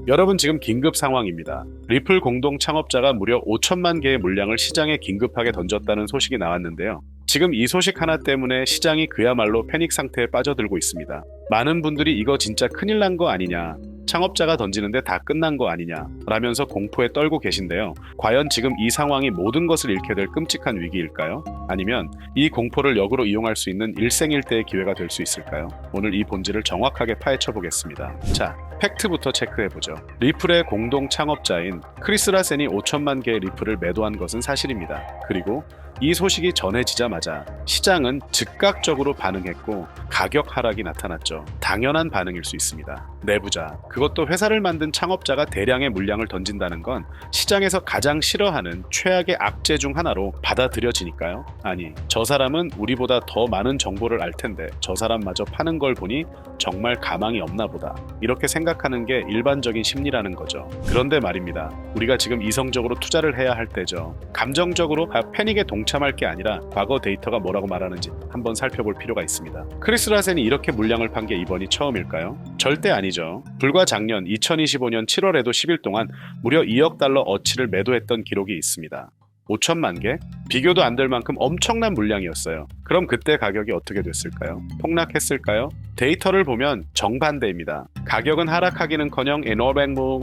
여러분 지금 긴급 상황입니다. 리플 공동 창업자가 무려 5천만 개의 물량을 시장에 긴급하게 던졌다는 소식이 나왔는데요. 지금 이 소식 하나 때문에 시장이 그야말로 패닉 상태에 빠져들고 있습니다. 많은 분들이 이거 진짜 큰일 난 거 아니냐, 창업자가 던지는데 다 끝난 거 아니냐 라면서 공포에 떨고 계신데요. 과연 지금 이 상황이 모든 것을 잃게 될 끔찍한 위기일까요? 아니면 이 공포를 역으로 이용할 수 있는 일생일대의 기회가 될 수 있을까요? 오늘 이 본질을 정확하게 파헤쳐 보겠습니다. 자, 팩트부터 체크해보죠. 리플의 공동 창업자인 크리스 라센이 5천만 개의 리플을 매도한 것은 사실입니다. 그리고 이 소식이 전해지자마자 시장은 즉각적으로 반응했고 가격 하락이 나타났죠. 당연한 반응일 수 있습니다. 내부자, 그것도 회사를 만든 창업자가 대량의 물량을 던진다는 건 시장에서 가장 싫어하는 최악의 악재 중 하나로 받아들여지니까요. 아니, 저 사람은 우리보다 더 많은 정보를 알 텐데 저 사람마저 파는 걸 보니 정말 가망이 없나 보다. 이렇게 생각하는 게 일반적인 심리라는 거죠. 그런데 말입니다. 우리가 지금 이성적으로 투자를 해야 할 때죠. 감정적으로 패닉에 동참할 게 아니라 과거 데이터가 뭐라고 말하는지 한번 살펴볼 필요가 있습니다. 크리스 라센이 이렇게 물량을 판 게 이번이 처음일까요? 절대 아니죠. 불과 작년 2025년 7월에도 10일 동안 무려 2억 달러 어치를 매도했던 기록이 있습니다. 5천만 개? 비교도 안 될 만큼 엄청난 물량이었어요. 그럼 그때 가격이 어떻게 됐을까요? 폭락했을까요? 데이터를 보면 정반대입니다. 가격은 하락하기는커녕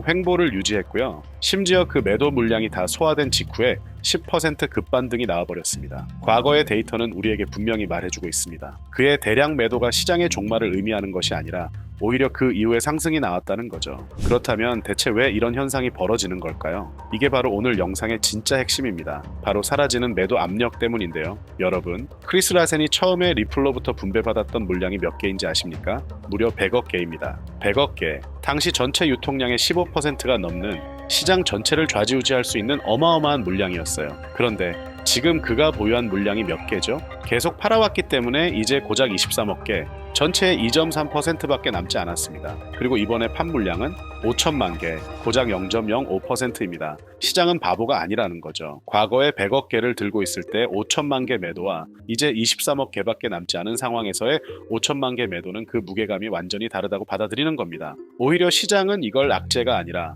횡보를 유지했고요. 심지어 그 매도 물량이 다 소화된 직후에 10% 급반등이 나와버렸습니다. 과거의 데이터는 우리에게 분명히 말해주고 있습니다. 그의 대량 매도가 시장의 종말을 의미하는 것이 아니라 오히려 그 이후에 상승이 나왔다는 거죠. 그렇다면 대체 왜 이런 현상이 벌어지는 걸까요? 이게 바로 오늘 영상의 진짜 핵심입니다. 바로 사라지는 매도 압력 때문인데요. 여러분, 크리스 라센이 처음에 리플로부터 분배받았던 물량이 몇 개인지 아십니까? 무려 100억 개입니다. 100억 개. 당시 전체 유통량의 15%가 넘는 시장 전체를 좌지우지할 수 있는 어마어마한 물량이었어요. 그런데 지금 그가 보유한 물량이 몇 개죠? 계속 팔아왔기 때문에 이제 고작 23억 개, 전체의 2.3%밖에 남지 않았습니다. 그리고 이번에 판 물량은 5천만 개, 고작 0.05%입니다. 시장은 바보가 아니라는 거죠. 과거에 100억 개를 들고 있을 때 5천만 개 매도와 이제 23억 개밖에 남지 않은 상황에서의 5천만 개 매도는 그 무게감이 완전히 다르다고 받아들이는 겁니다. 오히려 시장은 이걸 악재가 아니라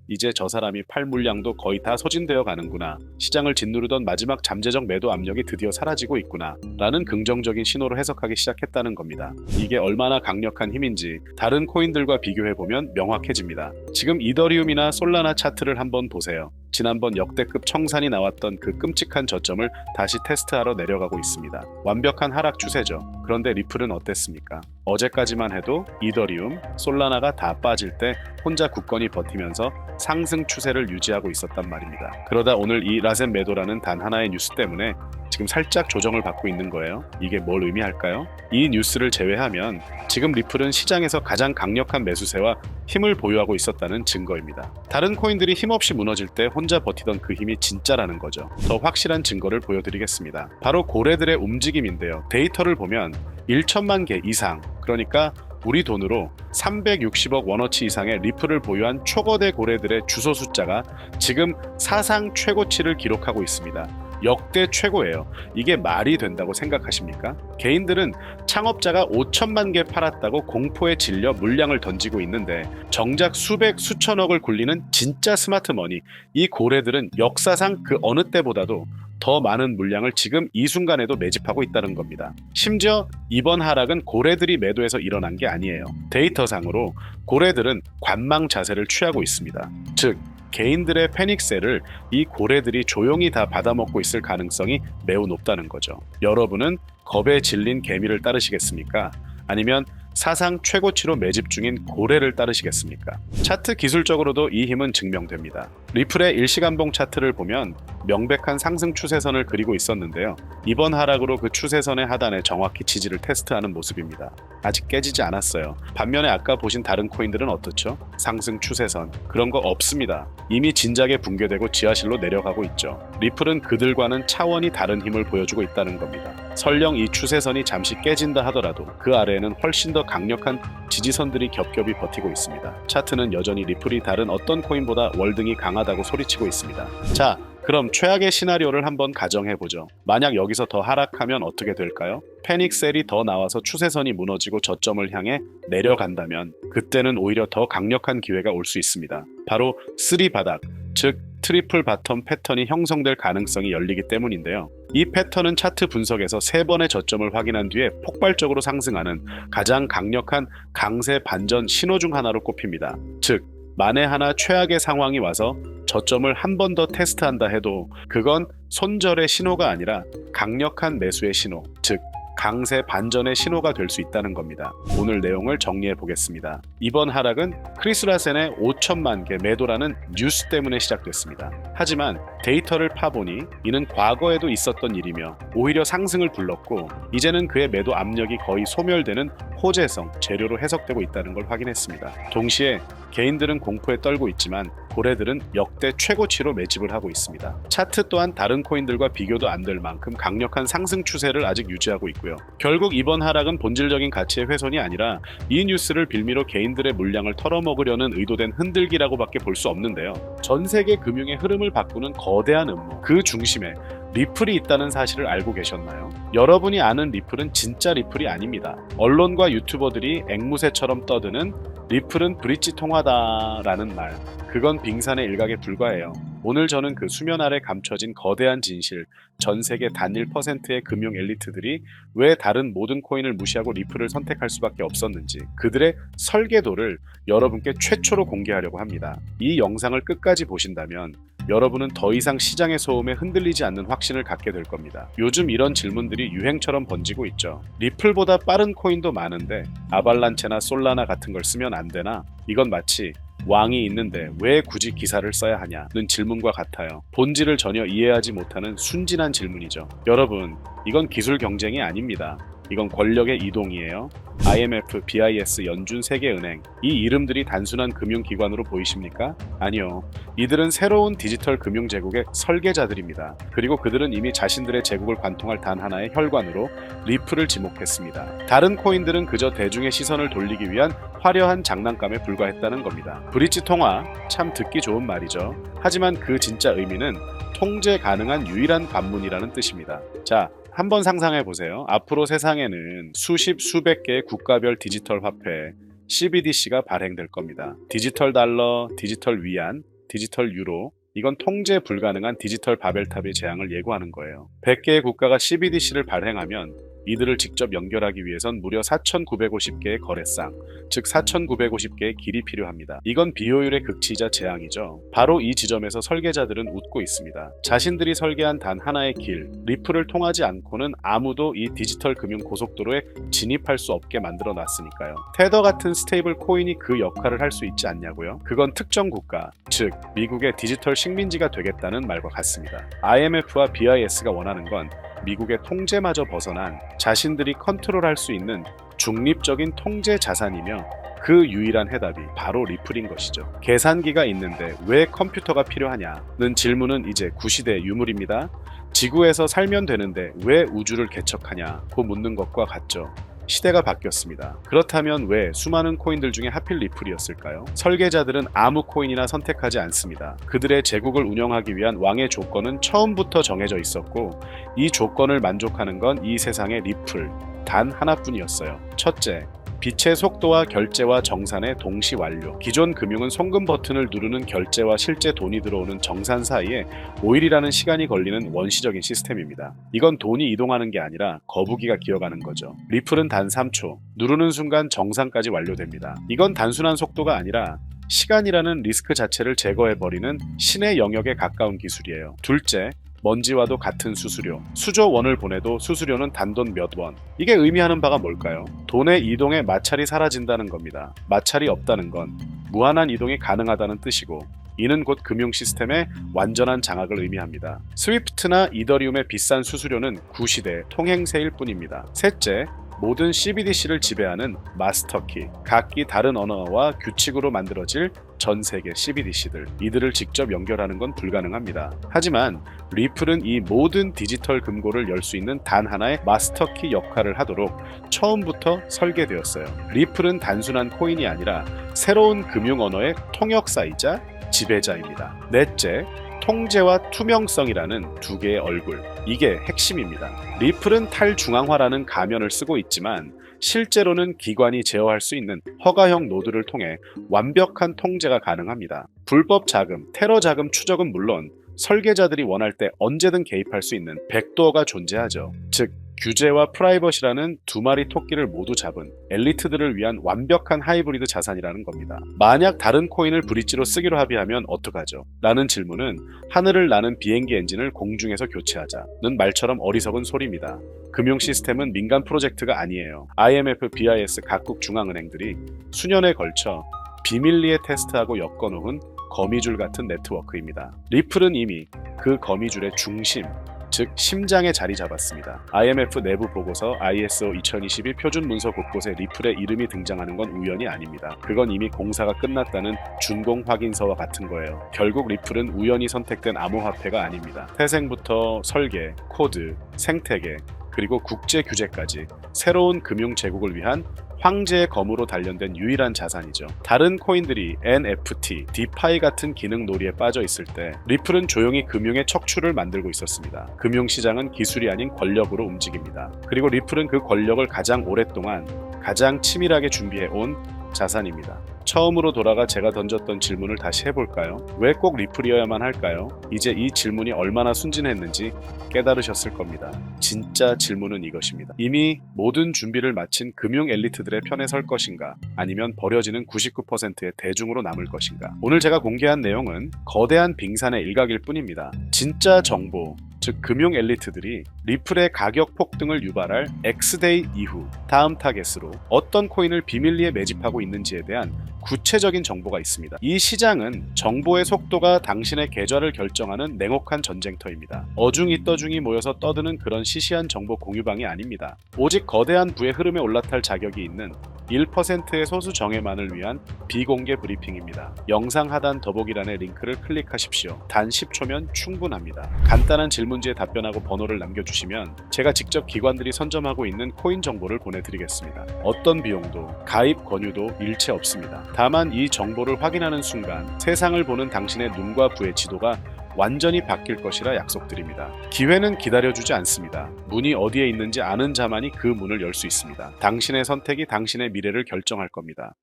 이제 저 사람이 팔 물량도 거의 다 소진되어 가는구나. 시장을 짓누르던 마지막 잠재적 매도 압력이 드디어 사라지고 있구나. 라는 긍정적인 신호로 해석하기 시작했다는 겁니다. 이게 얼마나 강력한 힘인지 다른 코인들과 비교해보면 명확해집니다. 지금 이더리움이나 솔라나 차트를 한번 보세요. 지난번 역대급 청산이 나왔던 그 끔찍한 저점을 다시 테스트하러 내려가고 있습니다. 완벽한 하락 추세죠. 그런데 리플은 어땠습니까? 어제까지만 해도 이더리움, 솔라나가 다 빠질 때 혼자 굳건히 버티면서 상승 추세를 유지하고 있었단 말입니다. 그러다 오늘 이 라센 매도라는 단 하나의 뉴스 때문에 지금 살짝 조정을 받고 있는 거예요. 이게 뭘 의미할까요? 이 뉴스를 제외하면 지금 리플은 시장에서 가장 강력한 매수세와 힘을 보유하고 있었다는 증거입니다. 다른 코인들이 힘없이 무너질 때 혼자 버티던 그 힘이 진짜라는 거죠. 더 확실한 증거를 보여드리겠습니다. 바로 고래들의 움직임인데요. 데이터를 보면 1천만 개 이상, 그러니까 우리 돈으로 360억 원어치 이상의 리플을 보유한 초거대 고래들의 주소 숫자가 지금 사상 최고치를 기록하고 있습니다. 역대 최고예요. 이게 말이 된다고 생각하십니까? 개인들은 창업자가 5천만 개 팔았다고 공포에 질려 물량을 던지고 있는데 정작 수백 수천억을 굴리는 진짜 스마트머니, 이 고래들은 역사상 그 어느 때보다도 더 많은 물량을 지금 이 순간에도 매집하고 있다는 겁니다. 심지어 이번 하락은 고래들이 매도해서 일어난 게 아니에요. 데이터상으로 고래들은 관망 자세를 취하고 있습니다. 즉, 개인들의 패닉세를 이 고래들이 조용히 다 받아먹고 있을 가능성이 매우 높다는 거죠. 여러분은 겁에 질린 개미를 따르시겠습니까? 아니면 사상 최고치로 매집 중인 고래를 따르시겠습니까? 차트 기술적으로도 이 힘은 증명됩니다. 리플의 일시간봉 차트를 보면 명백한 상승 추세선을 그리고 있었는데요. 이번 하락으로 그 추세선의 하단에 정확히 지지를 테스트하는 모습입니다. 아직 깨지지 않았어요. 반면에 아까 보신 다른 코인들은 어떻죠? 상승 추세선, 그런 거 없습니다. 이미 진작에 붕괴되고 지하실로 내려가고 있죠. 리플은 그들과는 차원이 다른 힘을 보여주고 있다는 겁니다. 설령 이 추세선이 잠시 깨진다 하더라도 그 아래에는 훨씬 더 강력한 지지선들이 겹겹이 버티고 있습니다. 차트는 여전히 리플이 다른 어떤 코인보다 월등히 강하다고 소리치고 있습니다. 자, 그럼 최악의 시나리오를 한번 가정해보죠. 만약 여기서 더 하락하면 어떻게 될까요? 패닉셀이 더 나와서 추세선이 무너지고 저점을 향해 내려간다면 그때는 오히려 더 강력한 기회가 올 수 있습니다. 바로 3 바닥, 즉 트리플 바텀 패턴이 형성될 가능성이 열리기 때문인데요. 이 패턴은 차트 분석에서 3번의 저점을 확인한 뒤에 폭발적으로 상승하는 가장 강력한 강세 반전 신호 중 하나로 꼽힙니다. 즉 만에 하나 최악의 상황이 와서 저점을 한 번 더 테스트한다 해도 그건 손절의 신호가 아니라 강력한 매수의 신호, 즉 강세 반전의 신호가 될 수 있다는 겁니다. 오늘 내용을 정리해 보겠습니다. 이번 하락은 크리스 라센의 5천만 개 매도라는 뉴스 때문에 시작됐습니다. 하지만 데이터를 파보니 이는 과거에도 있었던 일이며 오히려 상승을 불렀고 이제는 그의 매도 압력이 거의 소멸되는 호재성, 재료로 해석되고 있다는 걸 확인했습니다. 동시에 개인들은 공포에 떨고 있지만 고래들은 역대 최고치로 매집을 하고 있습니다. 차트 또한 다른 코인들과 비교도 안 될 만큼 강력한 상승 추세를 아직 유지하고 있고요. 결국 이번 하락은 본질적인 가치의 훼손이 아니라 이 뉴스를 빌미로 개인들의 물량을 털어먹으려는 의도된 흔들기라고밖에 볼 수 없는데요. 전 세계 금융의 흐름을 바꾸는 거대한 음모, 그 중심에 리플이 있다는 사실을 알고 계셨나요? 여러분이 아는 리플은 진짜 리플이 아닙니다. 언론과 유튜버들이 앵무새처럼 떠드는 리플은 브릿지 통화다라는 말, 그건 빙산의 일각에 불과해요. 오늘 저는 그 수면 아래 감춰진 거대한 진실, 전 세계 단 1%의 금융 엘리트들이 왜 다른 모든 코인을 무시하고 리플을 선택할 수밖에 없었는지, 그들의 설계도를 여러분께 최초로 공개하려고 합니다. 이 영상을 끝까지 보신다면 여러분은 더 이상 시장의 소음에 흔들리지 않는 확신을 갖게 될 겁니다. 요즘 이런 질문들이 유행처럼 번지고 있죠. 리플보다 빠른 코인도 많은데 아발란체나 솔라나 같은 걸 쓰면 안 되나? 이건 마치 왕이 있는데 왜 굳이 기사를 써야 하냐는 질문과 같아요. 본질을 전혀 이해하지 못하는 순진한 질문이죠. 여러분, 이건 기술 경쟁이 아닙니다. 이건 권력의 이동이에요. IMF, BIS, 연준, 세계은행, 이 이름들이 단순한 금융기관으로 보이십니까? 아니요. 이들은 새로운 디지털 금융 제국의 설계자들입니다. 그리고 그들은 이미 자신들의 제국을 관통할 단 하나의 혈관으로 리플을 지목했습니다. 다른 코인들은 그저 대중의 시선을 돌리기 위한 화려한 장난감에 불과했다는 겁니다. 브릿지 통화, 참 듣기 좋은 말이죠. 하지만 그 진짜 의미는 통제 가능한 유일한 관문이라는 뜻입니다. 자, 한번 상상해 보세요. 앞으로 세상에는 수십, 수백 개의 국가별 디지털 화폐, CBDC가 발행될 겁니다. 디지털 달러, 디지털 위안, 디지털 유로, 이건 통제 불가능한 디지털 바벨탑의 재앙을 예고하는 거예요. 100개의 국가가 CBDC를 발행하면 이들을 직접 연결하기 위해선 무려 4,950개의 거래상, 즉 4,950개의 길이 필요합니다. 이건 비효율의 극치이자 재앙이죠. 바로 이 지점에서 설계자들은 웃고 있습니다. 자신들이 설계한 단 하나의 길, 리플을 통하지 않고는 아무도 이 디지털 금융 고속도로에 진입할 수 없게 만들어 놨으니까요. 테더 같은 스테이블 코인이 그 역할을 할 수 있지 않냐고요? 그건 특정 국가, 즉 미국의 디지털 식민지가 되겠다는 말과 같습니다. IMF와 BIS가 원하는 건 미국의 통제마저 벗어난 자신들이 컨트롤할 수 있는 중립적인 통제 자산이며 그 유일한 해답이 바로 리플인 것이죠. 계산기가 있는데 왜 컴퓨터가 필요하냐는 질문은 이제 구시대의 유물입니다. 지구에서 살면 되는데 왜 우주를 개척하냐고 묻는 것과 같죠. 시대가 바뀌었습니다. 그렇다면 왜 수많은 코인들 중에 하필 리플이었을까요? 설계자들은 아무 코인이나 선택하지 않습니다. 그들의 제국을 운영하기 위한 왕의 조건은 처음부터 정해져 있었고 이 조건을 만족하는 건 이 세상의 리플 단 하나뿐이었어요. 첫째, 빛의 속도와 결제와 정산의 동시 완료. 기존 금융은 송금 버튼을 누르는 결제와 실제 돈이 들어오는 정산 사이에 5일이라는 시간이 걸리는 원시적인 시스템입니다. 이건 돈이 이동하는 게 아니라 거북이가 기어가는 거죠. 리플은 단 3초. 누르는 순간 정산까지 완료됩니다. 이건 단순한 속도가 아니라 시간이라는 리스크 자체를 제거해버리는 신의 영역에 가까운 기술이에요. 둘째, 먼지와도 같은 수수료. 수조 원을 보내도 수수료는 단돈 몇 원. 이게 의미하는 바가 뭘까요? 돈의 이동에 마찰이 사라진다는 겁니다. 마찰이 없다는 건 무한한 이동이 가능하다는 뜻이고 이는 곧 금융 시스템의 완전한 장악을 의미합니다. 스위프트나 이더리움의 비싼 수수료는 구시대 통행세일 뿐입니다. 셋째, 모든 CBDC를 지배하는 마스터키, 각기 다른 언어와 규칙으로 만들어질 전 세계 CBDC들, 이들을 직접 연결하는 건 불가능합니다. 하지만 리플은 이 모든 디지털 금고를 열 수 있는 단 하나의 마스터키 역할을 하도록 처음부터 설계되었어요. 리플은 단순한 코인이 아니라 새로운 금융 언어의 통역사이자 지배자입니다. 넷째, 통제와 투명성이라는 두 개의 얼굴. 이게 핵심입니다. 리플은 탈중앙화라는 가면을 쓰고 있지만 실제로는 기관이 제어할 수 있는 허가형 노드를 통해 완벽한 통제가 가능합니다. 불법 자금, 테러 자금 추적은 물론 설계자들이 원할 때 언제든 개입할 수 있는 백도어가 존재하죠. 즉, 규제와 프라이버시라는 두 마리 토끼를 모두 잡은 엘리트들을 위한 완벽한 하이브리드 자산이라는 겁니다. 만약 다른 코인을 브릿지로 쓰기로 합의하면 어떡하죠? 라는 질문은 하늘을 나는 비행기 엔진을 공중에서 교체하자는 말처럼 어리석은 소리입니다. 금융 시스템은 민간 프로젝트가 아니에요. IMF, BIS 각국 중앙은행들이 수년에 걸쳐 비밀리에 테스트하고 엮어놓은 거미줄 같은 네트워크입니다. 리플은 이미 그 거미줄의 중심, 즉 심장에 자리 잡았습니다. IMF 내부 보고서 ISO 2021 표준 문서 곳곳에 리플의 이름이 등장하는 건 우연이 아닙니다. 그건 이미 공사가 끝났다는 준공 확인서와 같은 거예요. 결국 리플은 우연히 선택된 암호화폐가 아닙니다. 태생부터 설계, 코드, 생태계, 그리고 국제 규제까지 새로운 금융 제국을 위한 황제의 검으로 단련된 유일한 자산이죠. 다른 코인들이 NFT, DeFi 같은 기능 놀이에 빠져 있을 때 리플은 조용히 금융의 척추를 만들고 있었습니다. 금융시장은 기술이 아닌 권력으로 움직입니다. 그리고 리플은 그 권력을 가장 오랫동안 가장 치밀하게 준비해온 자산입니다. 처음으로 돌아가 제가 던졌던 질문을 다시 해볼까요? 왜 꼭 리플이어야만 할까요? 이제 이 질문이 얼마나 순진했는지 깨달으셨을 겁니다. 진짜 질문은 이것입니다. 이미 모든 준비를 마친 금융 엘리트들의 편에 설 것인가? 아니면 버려지는 99%의 대중으로 남을 것인가? 오늘 제가 공개한 내용은 거대한 빙산의 일각일 뿐입니다. 진짜 정보, 즉 금융 엘리트들이 리플의 가격 폭등을 유발할 X데이 이후 다음 타겟으로 어떤 코인을 비밀리에 매집하고 있는지에 대한 구체적인 정보가 있습니다. 이 시장은 정보의 속도가 당신의 계좌를 결정하는 냉혹한 전쟁터입니다. 어중이 떠중이 모여서 떠드는 그런 시시한 정보 공유방이 아닙니다. 오직 거대한 부의 흐름에 올라탈 자격이 있는 1%의 소수 정예만을 위한 비공개 브리핑입니다. 영상 하단 더보기란의 링크를 클릭하십시오. 단 10초면 충분합니다. 간단한 질문지에 답변하고 번호를 남겨주시면 제가 직접 기관들이 선점하고 있는 코인 정보를 보내드리겠습니다. 어떤 비용도 가입 권유도 일체 없습니다. 다만 이 정보를 확인하는 순간 세상을 보는 당신의 눈과 부의 지도가 완전히 바뀔 것이라 약속드립니다. 기회는 기다려주지 않습니다. 문이 어디에 있는지 아는 자만이 그 문을 열 수 있습니다. 당신의 선택이 당신의 미래를 결정할 겁니다.